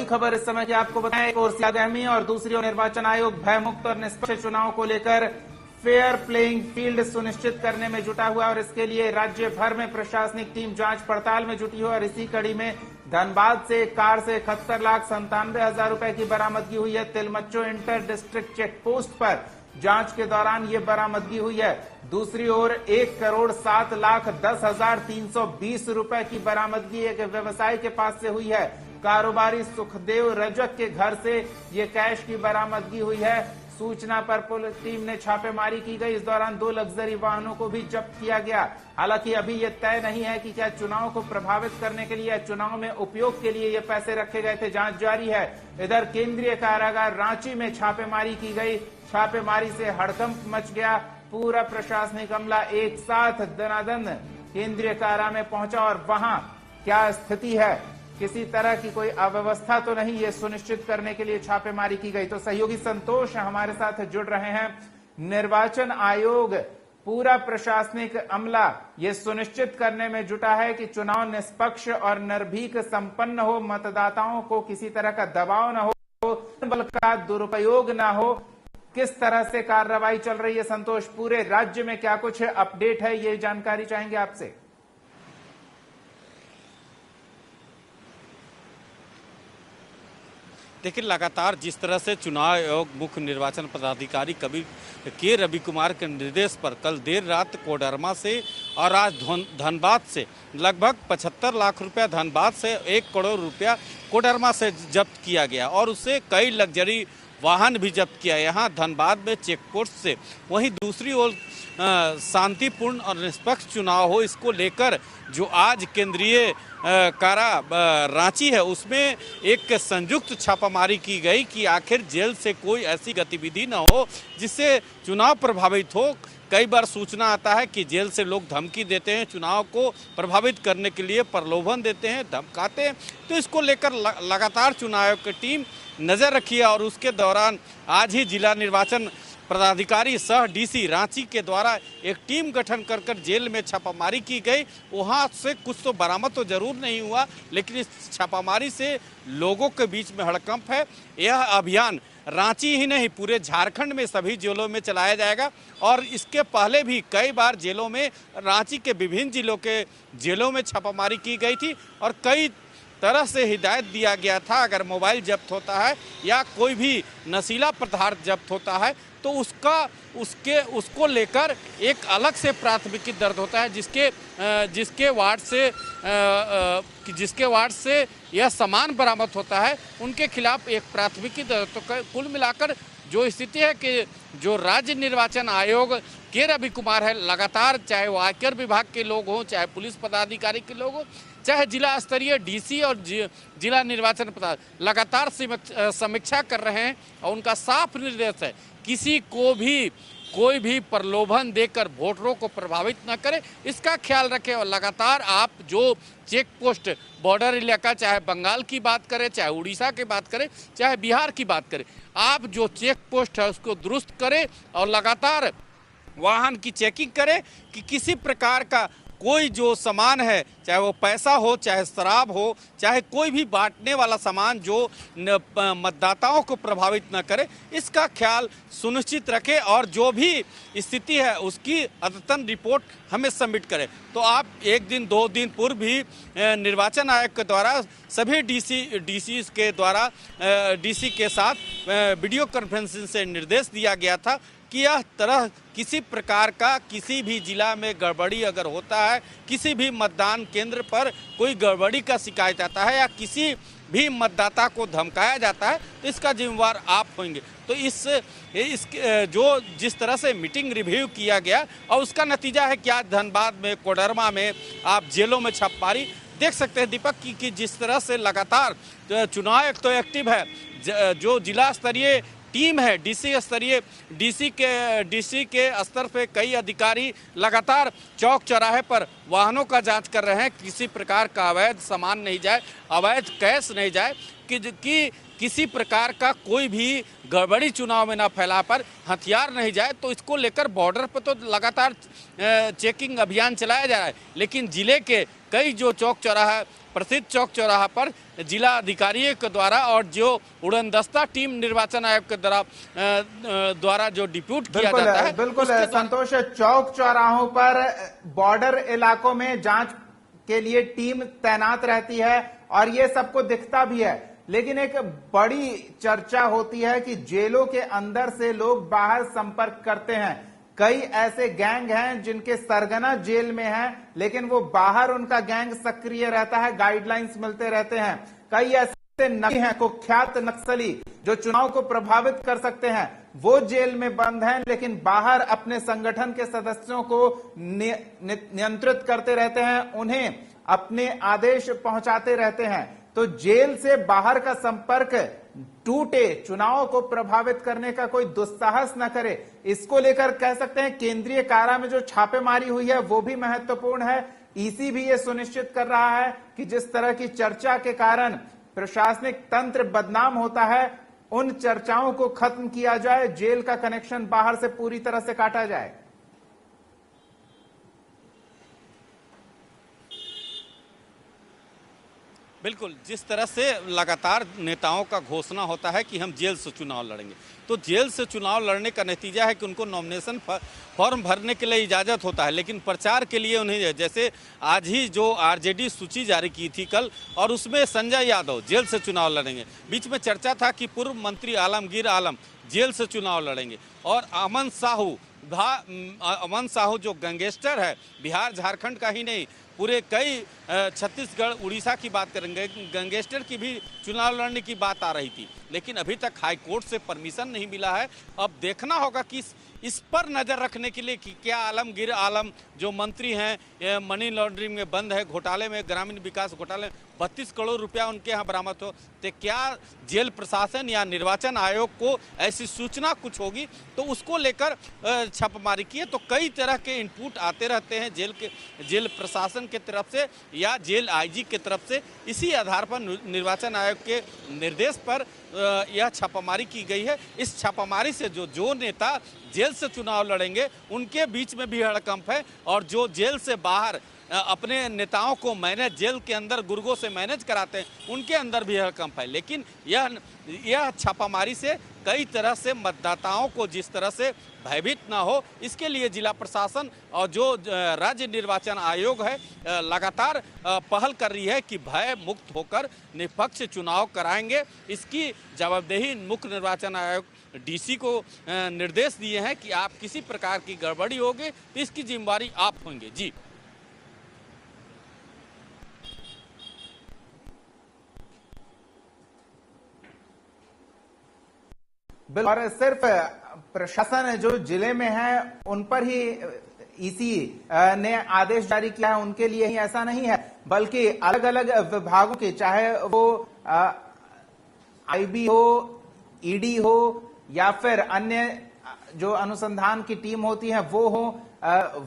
खबर इस समय की आपको बताएं, एक ओर सियाद अहमी और दूसरी ओर निर्वाचन आयोग भयमुक्त और निष्पक्ष चुनाव को लेकर फेयर प्लेइंग फील्ड सुनिश्चित करने में जुटा हुआ और इसके लिए राज्य भर में प्रशासनिक टीम जांच पड़ताल में जुटी हुई और इसी कड़ी में धनबाद से एक कार से 71,97,000 रुपए की बरामदगी हुई है। तिलमच्चो इंटर डिस्ट्रिक्ट चेक पोस्ट पर जांच के दौरान ये बरामदगी हुई है। दूसरी ओर 1,07,10,320 रुपए की बरामदगी एक व्यवसायी के पास से हुई है। कारोबारी सुखदेव रजक के घर से ये कैश की बरामदगी हुई है। सूचना पर पुलिस टीम ने छापेमारी की गई। इस दौरान 2 लग्जरी वाहनों को भी जब्त किया गया। हालांकि अभी यह तय नहीं है कि क्या चुनाव को प्रभावित करने के लिए या चुनाव में उपयोग के लिए ये पैसे रखे गए थे। जांच जारी है। इधर केंद्रीय कारागार रांची में छापेमारी की गई। छापेमारी से हड़कंप मच गया। पूरा प्रशासनिक अमला एक साथ दनादन केंद्रीय कारा में पहुंचा और वहां क्या स्थिति है, किसी तरह की कोई अव्यवस्था तो नहीं, ये सुनिश्चित करने के लिए छापेमारी की गई। तो सहयोगी संतोष हमारे साथ जुड़ रहे हैं। निर्वाचन आयोग पूरा प्रशासनिक अमला ये सुनिश्चित करने में जुटा है कि चुनाव निष्पक्ष और निर्भीक संपन्न हो, मतदाताओं को किसी तरह का दबाव न हो, बल का दुरुपयोग न हो। किस तरह से कार्रवाई चल रही है संतोष? पूरे राज्य में क्या कुछ अपडेट है, ये जानकारी चाहेंगे आपसे। देखिए, लगातार जिस तरह से चुनाव आयोग मुख्य निर्वाचन पदाधिकारी के रवि कुमार के निर्देश पर कल देर रात कोडरमा से और आज धनबाद से लगभग 75 लाख रुपया, धनबाद से 1 करोड़ रुपया कोडरमा से जब्त किया गया और उससे कई लग्जरी वाहन भी जब्त किया। यहाँ धनबाद में चेक पोस्ट से वहीं दूसरी ओर शांतिपूर्ण और निष्पक्ष चुनाव हो, इसको लेकर जो आज केंद्रीय कारा रांची है उसमें एक संयुक्त छापामारी की गई कि आखिर जेल से कोई ऐसी गतिविधि न हो जिससे चुनाव प्रभावित हो। कई बार सूचना आता है कि जेल से लोग धमकी देते हैं, चुनाव को प्रभावित करने के लिए प्रलोभन देते हैं, धमकाते हैं। तो इसको लेकर लगातार चुनाव आयोग की टीम नज़र रखी है और उसके दौरान आज ही जिला निर्वाचन पदाधिकारी सह डीसी रांची के द्वारा एक टीम गठन कर जेल में छापामारी की गई। वहां से कुछ तो बरामद तो जरूर नहीं हुआ, लेकिन इस छापामारी से लोगों के बीच में हड़कंप है। यह अभियान रांची ही नहीं, पूरे झारखंड में सभी जेलों में चलाया जाएगा और इसके पहले भी कई बार जेलों में, रांची के विभिन्न जिलों के जेलों में छापामारी की गई थी और कई तरह से हिदायत दिया गया था, अगर मोबाइल जब्त होता है या कोई भी नशीला पदार्थ जब्त होता है तो उसको लेकर एक अलग से प्राथमिकी दर्ज होता है, जिसके वार्ड से यह सामान बरामद होता है उनके खिलाफ एक प्राथमिकी दर्ज। तो कुल मिलाकर जो स्थिति है कि जो राज्य निर्वाचन आयोग के रवि कुमार है, लगातार चाहे वो आयकर विभाग के लोग हों, चाहे पुलिस पदाधिकारी के लोग हों, चाहे जिला स्तरीय डीसी और जिला निर्वाचन पदाधिकारी, लगातार समीक्षा कर रहे हैं और उनका साफ निर्देश है किसी को भी कोई भी प्रलोभन देकर वोटरों को प्रभावित न करे, इसका ख्याल रखें। और लगातार आप जो चेक पोस्ट बॉर्डर इलाका, चाहे बंगाल की बात करें, चाहे उड़ीसा की बात करें, चाहे बिहार की बात करें, आप जो चेक पोस्ट है उसको दुरुस्त करें और लगातार वाहन की चेकिंग करें कि किसी प्रकार का कोई जो सामान है, चाहे वो पैसा हो, चाहे शराब हो, चाहे कोई भी बांटने वाला सामान जो मतदाताओं को प्रभावित न करे, इसका ख्याल सुनिश्चित रखें और जो भी स्थिति है उसकी अद्यतन रिपोर्ट हमें सबमिट करें। तो आप 1 दिन 2 दिन पूर्व भी निर्वाचन आयोग के द्वारा सभी डीसी के द्वारा डीसी के साथ वीडियो कॉन्फ्रेंसिंग से निर्देश दिया गया था कि यह तरह किसी प्रकार का किसी भी जिला में गड़बड़ी अगर होता है, किसी भी मतदान केंद्र पर कोई गड़बड़ी का शिकायत आता है या किसी भी मतदाता को धमकाया जाता है तो इसका जिम्मेवार आप होंगे। तो जिस तरह से मीटिंग रिव्यू किया गया और उसका नतीजा है कि आज धनबाद में, कोडरमा में आप जेलों में छापेमारी देख सकते हैं दीपक कि जिस तरह से लगातार चुनाव आयोग तो एक्टिव है, जो जिला स्तरीय टीम है, डीसी स्तरीय डीसी के स्तर पे कई अधिकारी लगातार चौक चौराहे पर वाहनों का जांच कर रहे हैं, किसी प्रकार का अवैध सामान नहीं जाए, अवैध कैश नहीं जाए, कि किसी प्रकार का कोई भी गड़बड़ी चुनाव में ना फैला पर हथियार नहीं जाए। तो इसको लेकर बॉर्डर पर तो लगातार चेकिंग अभियान चलाया जा रहा है, लेकिन जिले के कई जो चौक चौराहा, प्रसिद्ध चौक चौराहा पर जिला अधिकारियों के द्वारा और जो उड़नदस्ता टीम निर्वाचन आयोग के द्वारा जो डिप्यूट किया जाता है, बिल्कुल संतोष, चौक चौराहों पर बॉर्डर इलाकों में जांच के लिए टीम तैनात रहती है और ये सबको दिखता भी है। लेकिन एक बड़ी चर्चा होती है कि जेलों के अंदर से लोग बाहर संपर्क करते हैं। कई ऐसे गैंग हैं जिनके सरगना जेल में हैं, लेकिन वो बाहर उनका गैंग सक्रिय रहता है, गाइडलाइंस मिलते रहते हैं। कई ऐसे नक्सली हैं, कुख्यात नक्सली जो चुनाव को प्रभावित कर सकते हैं, वो जेल में बंद हैं, लेकिन बाहर अपने संगठन के सदस्यों को नियंत्रित करते रहते हैं, उन्हें अपने आदेश पहुंचाते रहते हैं। तो जेल से बाहर का संपर्क टूटे, चुनाव को प्रभावित करने का कोई दुस्साहस न करे, इसको लेकर कह सकते हैं केंद्रीय कारा में जो छापेमारी हुई है वो भी महत्वपूर्ण है। ईसी भी ये सुनिश्चित कर रहा है कि जिस तरह की चर्चा के कारण प्रशासनिक तंत्र बदनाम होता है, उन चर्चाओं को खत्म किया जाए, जेल का कनेक्शन बाहर से पूरी तरह से काटा जाए। बिल्कुल, जिस तरह से लगातार नेताओं का घोषणा होता है कि हम जेल से चुनाव लड़ेंगे, तो जेल से चुनाव लड़ने का नतीजा है कि उनको नॉमिनेशन फॉर्म भरने के लिए इजाज़त होता है, लेकिन प्रचार के लिए उन्हें, जैसे आज ही जो आरजेडी सूची जारी की थी कल, और उसमें संजय यादव जेल से चुनाव लड़ेंगे। बीच में चर्चा था कि पूर्व मंत्री आलमगीर आलम जेल से चुनाव लड़ेंगे, और अमन साहू जो गैंगस्टर है, बिहार झारखंड का ही नहीं, पूरे कई छत्तीसगढ़ उड़ीसा की बात करेंगे, गैंगस्टर की भी चुनाव लड़ने की बात आ रही थी, लेकिन अभी तक हाई कोर्ट से परमिशन नहीं मिला है। अब देखना होगा कि इस पर नज़र रखने के लिए कि क्या आलमगीर आलम जो मंत्री हैं, मनी लॉन्ड्रिंग में बंद है, घोटाले में, ग्रामीण विकास घोटाले में 32 करोड़ रुपया उनके यहाँ बरामद हो, तो क्या जेल प्रशासन या निर्वाचन आयोग को ऐसी सूचना कुछ होगी तो उसको लेकर छापेमारी की है। तो कई तरह के इनपुट आते रहते हैं जेल प्रशासन के तरफ से या जेल आईजी के तरफ से। इसी आधार पर निर्वाचन आयोग के निर्देश पर यह छापामारी की गई है। इस छापामारी से जो नेता जेल से चुनाव लड़ेंगे उनके बीच में भी हड़कंप है, और जो जेल से बाहर अपने नेताओं को मैनेज, जेल के अंदर गुर्गों से मैनेज कराते हैं, उनके अंदर भी हड़कंप है। लेकिन यह छापामारी से कई तरह से मतदाताओं को जिस तरह से भयभीत ना हो, इसके लिए जिला प्रशासन और जो राज्य निर्वाचन आयोग है लगातार पहल कर रही है कि भय मुक्त होकर निष्पक्ष चुनाव कराएंगे। इसकी जवाबदेही मुख्य निर्वाचन आयोग डीसी को निर्देश दिए हैं कि आप किसी प्रकार की गड़बड़ी होगी तो इसकी जिम्मेवारी आप होंगे। जी और सिर्फ प्रशासन जो जिले में है उन पर ही ईसी ने आदेश जारी किया है, उनके लिए ही ऐसा नहीं है, बल्कि अलग अलग विभागों के, चाहे वो आईबी हो, ईडी हो, या फिर अन्य जो अनुसंधान की टीम होती है वो हो,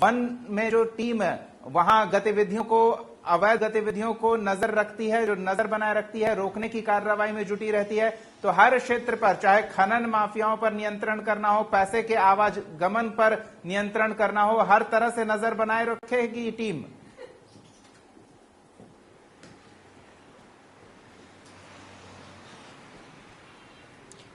वन में जो टीम है वहां गतिविधियों को, अवैध गतिविधियों को नजर रखती है, जो नजर बनाए रखती है, रोकने की कार्रवाई में जुटी रहती है। तो हर क्षेत्र पर, चाहे खनन माफियाओं पर नियंत्रण करना हो, पैसे के आवागमन पर नियंत्रण करना हो, हर तरह से नजर बनाए रखेगी टीम।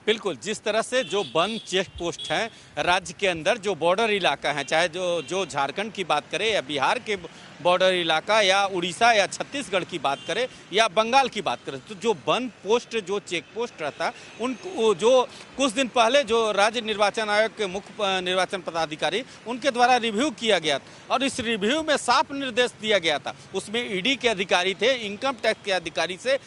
बिल्कुल, जिस तरह से जो बंद चेक पोस्ट हैं राज्य के अंदर, जो बॉर्डर इलाका है, चाहे जो झारखंड की बात करें या बिहार के बॉर्डर इलाका या उड़ीसा या छत्तीसगढ़ की बात करें या बंगाल की बात करें, तो जो बंद पोस्ट, जो चेक पोस्ट रहता है, उनको जो कुछ दिन पहले जो राज्य निर्वाचन आयोग के मुख्य निर्वाचन पदाधिकारी उनके द्वारा रिव्यू किया गया था, और इस रिव्यू में साफ निर्देश दिया गया था। उसमें ईडी के अधिकारी थे, इनकम टैक्स के अधिकारी से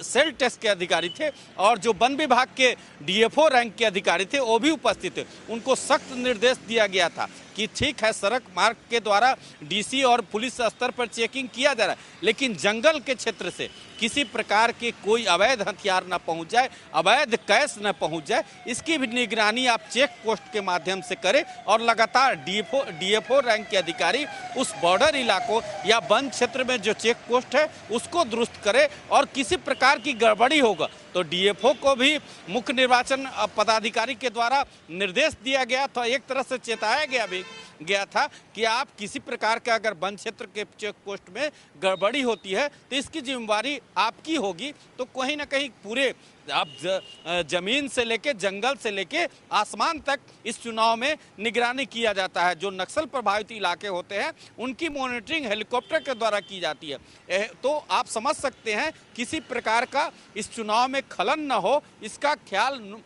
सेल टैक्स के अधिकारी थे, और जो वन विभाग के डीएफओ रैंक के अधिकारी थे वो भी उपस्थित थे। उनको सख्त निर्देश दिया गया था कि कि ठीक है सड़क मार्ग के द्वारा डीसी और पुलिस स्तर पर चेकिंग किया जा रहा है, लेकिन जंगल के क्षेत्र से किसी प्रकार के कोई अवैध हथियार न पहुंच जाए, अवैध कैश न पहुंच जाए, इसकी भी निगरानी आप चेक पोस्ट के माध्यम से करें और लगातार डीएफओ रैंक के अधिकारी उस बॉर्डर इलाकों या वन क्षेत्र में जो चेक पोस्ट है उसको दुरुस्त करे और किसी प्रकार की गड़बड़ी होगा तो डीएफओ को भी मुख्य निर्वाचन पदाधिकारी के द्वारा निर्देश दिया गया था, एक तरह से चेताया गया था कि आप किसी प्रकार का अगर वन क्षेत्र के चेक पोस्ट में गड़बड़ी होती है तो इसकी जिम्मेवारी आपकी होगी। तो कहीं ना कहीं पूरे आप जमीन से लेके जंगल से लेके आसमान तक इस चुनाव में निगरानी किया जाता है। जो नक्सल प्रभावित इलाके होते हैं उनकी मॉनिटरिंग हेलीकॉप्टर के द्वारा की जाती है। तो आप समझ सकते हैं किसी प्रकार का इस चुनाव में खलन न हो इसका ख्याल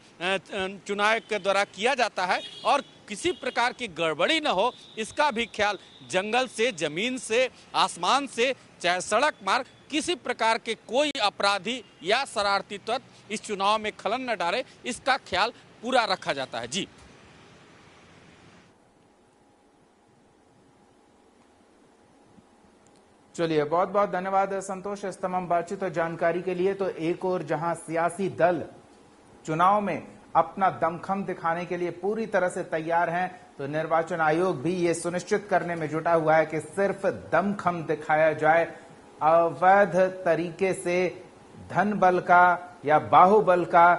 चुनाव के द्वारा किया जाता है और किसी प्रकार की गड़बड़ी न हो इसका भी ख्याल जंगल से, जमीन से, आसमान से, चाहे सड़क मार्ग, किसी प्रकार के कोई अपराधी या शरारती तत्व इस चुनाव में खलन न डाले इसका ख्याल पूरा रखा जाता है। जी चलिए, बहुत बहुत धन्यवाद संतोष इस तमाम बातचीत और जानकारी के लिए। तो एक और जहां सियासी दल चुनाव में अपना दमखम दिखाने के लिए पूरी तरह से तैयार हैं, तो निर्वाचन आयोग भी ये सुनिश्चित करने में जुटा हुआ है कि सिर्फ दमखम दिखाया जाए, अवैध तरीके से धन बल का या बाहुबल का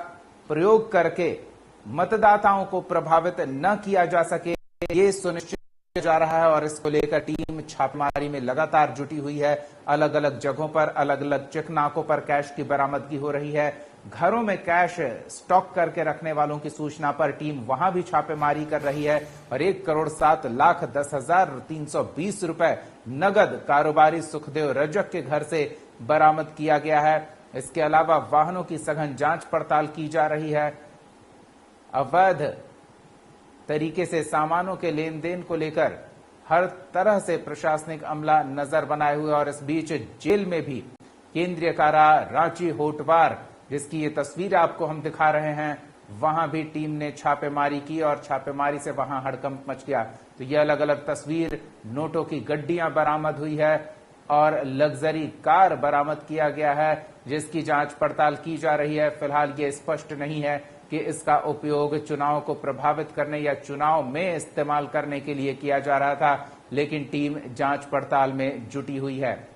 प्रयोग करके मतदाताओं को प्रभावित न किया जा सके, ये सुनिश्चित जा रहा है। और इसको लेकर टीम छापेमारी में लगातार जुटी हुई है। अलग अलग जगहों पर, अलग अलग चेकनाकों पर कैश की बरामदगी हो रही है। घरों में कैश स्टॉक करके रखने वालों की सूचना पर टीम वहां भी छापेमारी कर रही है और 1,07,10,320 रुपए नगद कारोबारी सुखदेव रजक के घर से बरामद किया गया है। इसके अलावा वाहनों की सघन जांच पड़ताल की जा रही है। अवैध तरीके से सामानों के लेन देन को लेकर हर तरह से प्रशासनिक अमला नजर बनाए हुए और इस बीच जेल में भी केंद्रीय कारा रांची होटवार, जिसकी ये तस्वीर आपको हम दिखा रहे हैं, वहां भी टीम ने छापेमारी की और छापेमारी से वहां हड़कंप मच गया। तो ये अलग अलग तस्वीर, नोटों की गड्डियां बरामद हुई है और लग्जरी कार बरामद किया गया है जिसकी जांच पड़ताल की जा रही है। फिलहाल ये स्पष्ट नहीं है कि इसका उपयोग चुनाव को प्रभावित करने या चुनाव में इस्तेमाल करने के लिए किया जा रहा था, लेकिन टीम जांच पड़ताल में जुटी हुई है।